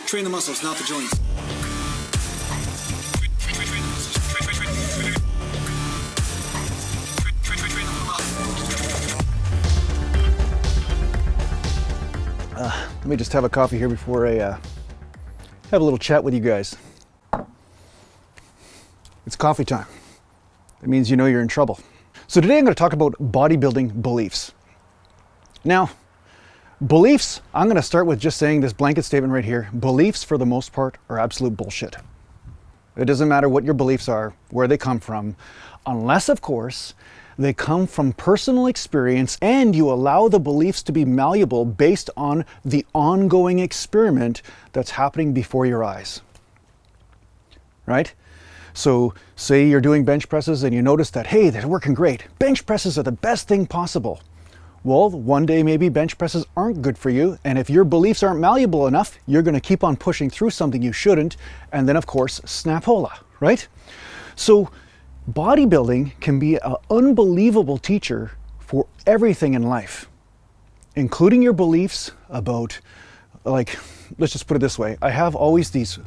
Train the muscles, not the joints. Let me just have a coffee here before I have a little chat with you guys. It's coffee time. It means you know you're in trouble. So today I'm going to talk about bodybuilding beliefs. Now, beliefs, I'm going to start with just saying this blanket statement right here. Beliefs, for the most part, are absolute bullshit. It doesn't matter what your beliefs are, where they come from, unless, of course, they come from personal experience and you allow the beliefs to be malleable based on the ongoing experiment that's happening before your eyes. Right? So say you're doing bench presses and you notice that, hey, they're working great. Bench presses are the best thing possible. Well, one day maybe bench presses aren't good for you, and if your beliefs aren't malleable enough, you're going to keep on pushing through something you shouldn't, and then of course, snapola, right? So bodybuilding can be an unbelievable teacher for everything in life, including your beliefs about, like, let's just put it this way. I have always these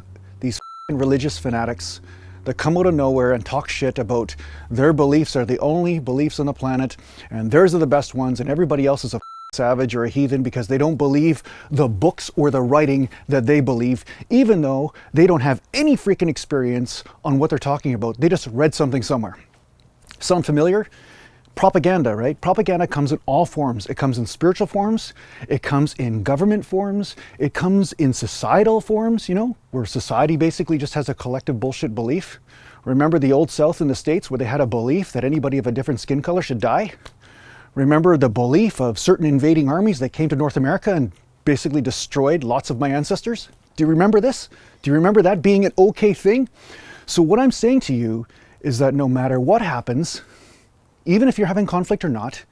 religious fanatics that come out of nowhere and talk shit about their beliefs are the only beliefs on the planet and theirs are the best ones and everybody else is a savage or a heathen because they don't believe the books or the writing that they believe, even though they don't have any freaking experience on what they're talking about. They just read something somewhere. Sound familiar? Propaganda, right? Propaganda comes in all forms. It comes in spiritual forms, it comes in government forms, it comes in societal forms, you know, where society basically just has a collective bullshit belief. Remember the old South in the States where they had a belief that anybody of a different skin color should die? Remember the belief of certain invading armies that came to North America and basically destroyed lots of my ancestors? Do you remember this? Do you remember that being an okay thing? So what I'm saying to you is that no matter what happens, even if you're having conflict or not,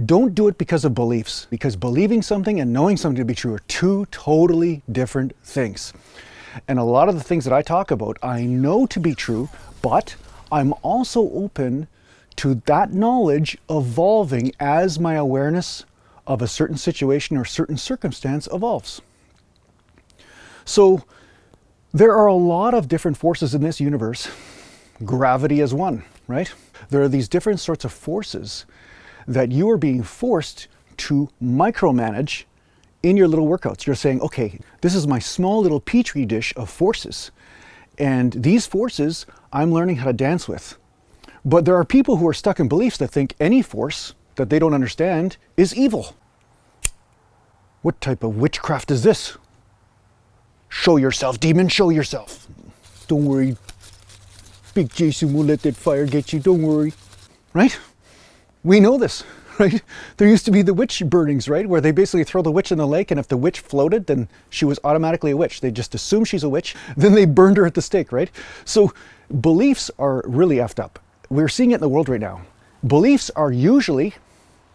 don't do it because of beliefs, because believing something and knowing something to be true are two totally different things. And a lot of the things that I talk about, I know to be true, but I'm also open to that knowledge evolving as my awareness of a certain situation or certain circumstance evolves. So there are a lot of different forces in this universe. Gravity is one, right? There are these different sorts of forces that you are being forced to micromanage in your little workouts. You're saying, okay, this is my small little petri dish of forces. And these forces I'm learning how to dance with. But there are people who are stuck in beliefs that think any force that they don't understand is evil. What type of witchcraft is this? Show yourself, demon, show yourself. Don't worry. Big Jason won't let that fire get you, don't worry. Right? We know this, right? There used to be the witch burnings, right? Where they basically throw the witch in the lake and if the witch floated, then she was automatically a witch. They just assume she's a witch, then they burned her at the stake, right? So beliefs are really effed up. We're seeing it in the world right now. Beliefs are usually,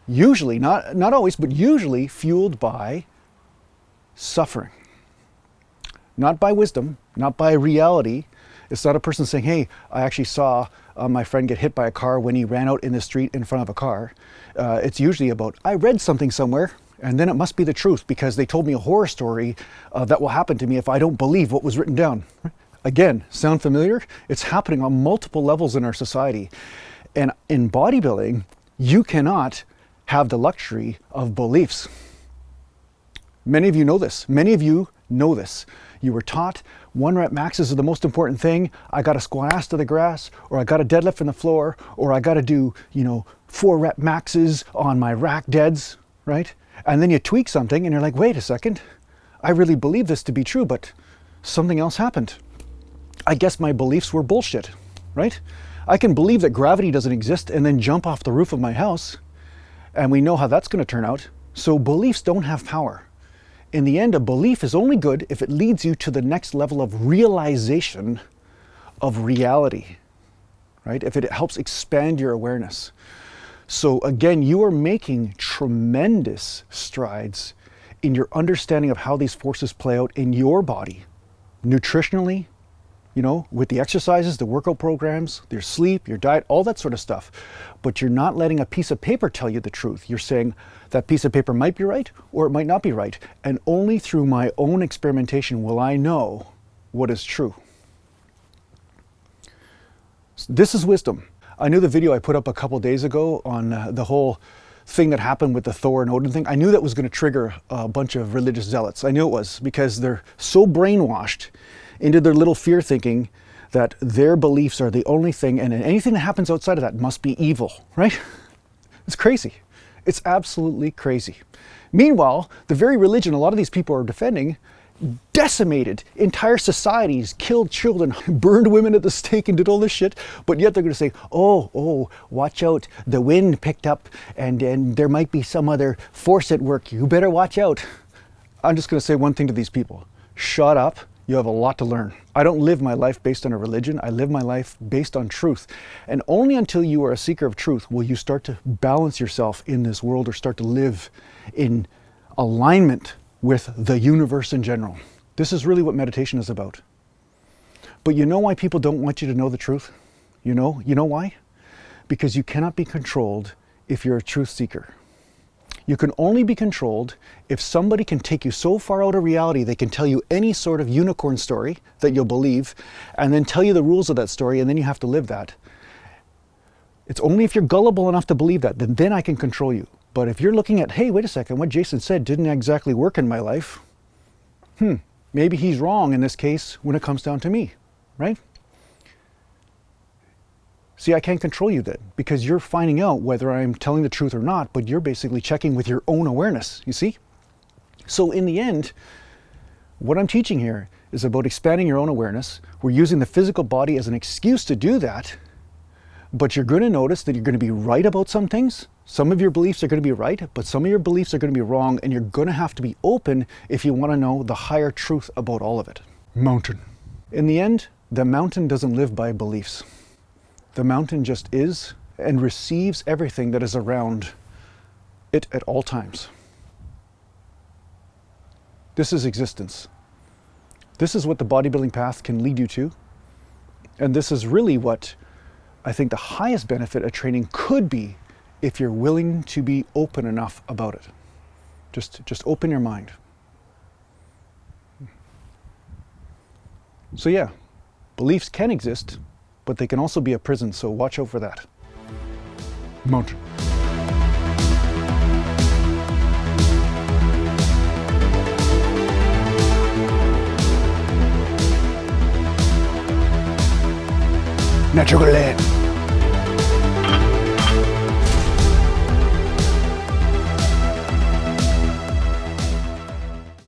not always, but usually fueled by suffering. Not by wisdom, not by reality. It's not a person saying, hey, I actually saw my friend get hit by a car when he ran out in the street in front of a car. It's usually about, I read something somewhere, and then it must be the truth because they told me a horror story that will happen to me if I don't believe what was written down. Again, sound familiar? It's happening on multiple levels in our society. And in bodybuilding, you cannot have the luxury of beliefs. Many of you know this. Many of you know this. You were taught 1 rep maxes are the most important thing. I got to squat ass to the grass, or I got to deadlift from the floor, or I got to do, 4 rep maxes on my rack deads, right? And then you tweak something and you're like, wait a second, I really believe this to be true, but something else happened. I guess my beliefs were bullshit, right? I can believe that gravity doesn't exist and then jump off the roof of my house, and we know how that's going to turn out. So beliefs don't have power. In the end, a belief is only good if it leads you to the next level of realization of reality, right? If it helps expand your awareness. So again, you are making tremendous strides in your understanding of how these forces play out in your body, nutritionally, you know, with the exercises, the workout programs, your sleep, your diet, all that sort of stuff. But you're not letting a piece of paper tell you the truth. You're saying that piece of paper might be right or it might not be right. And only through my own experimentation will I know what is true. This is wisdom. I knew the video I put up a couple days ago on the whole thing that happened with the Thor and Odin thing. I knew that was going to trigger a bunch of religious zealots. I knew it was, because they're so brainwashed into their little fear thinking that their beliefs are the only thing, and anything that happens outside of that must be evil, right? It's crazy. It's absolutely crazy. Meanwhile, the very religion a lot of these people are defending decimated entire societies, killed children, burned women at the stake, and did all this shit. But yet they're going to say, oh, watch out, the wind picked up and there might be some other force at work. You better watch out. I'm just going to say one thing to these people. Shut up. You have a lot to learn. I don't live my life based on a religion. I live my life based on truth. And only until you are a seeker of truth will you start to balance yourself in this world, or start to live in alignment with the universe in general. This is really what meditation is about. But you know why people don't want you to know the truth? You know why? Because you cannot be controlled if you're a truth seeker. You can only be controlled if somebody can take you so far out of reality they can tell you any sort of unicorn story that you'll believe, and then tell you the rules of that story, and then you have to live that. It's only if you're gullible enough to believe that, then I can control you. But if you're looking at, hey, wait a second, what Jason said didn't exactly work in my life. Maybe he's wrong in this case when it comes down to me, right? See, I can't control you then, because you're finding out whether I'm telling the truth or not, but you're basically checking with your own awareness, you see? So in the end, what I'm teaching here is about expanding your own awareness. We're using the physical body as an excuse to do that, but you're going to notice that you're going to be right about some things. Some of your beliefs are going to be right, but some of your beliefs are going to be wrong, and you're going to have to be open if you want to know the higher truth about all of it. Mountain. In the end, the mountain doesn't live by beliefs. The mountain just is and receives everything that is around it at all times. This is existence. This is what the bodybuilding path can lead you to. And this is really what I think the highest benefit of training could be, if you're willing to be open enough about it. Just open your mind. So yeah, beliefs can exist, but they can also be a prison, so watch out for that. Mountain. Natural land.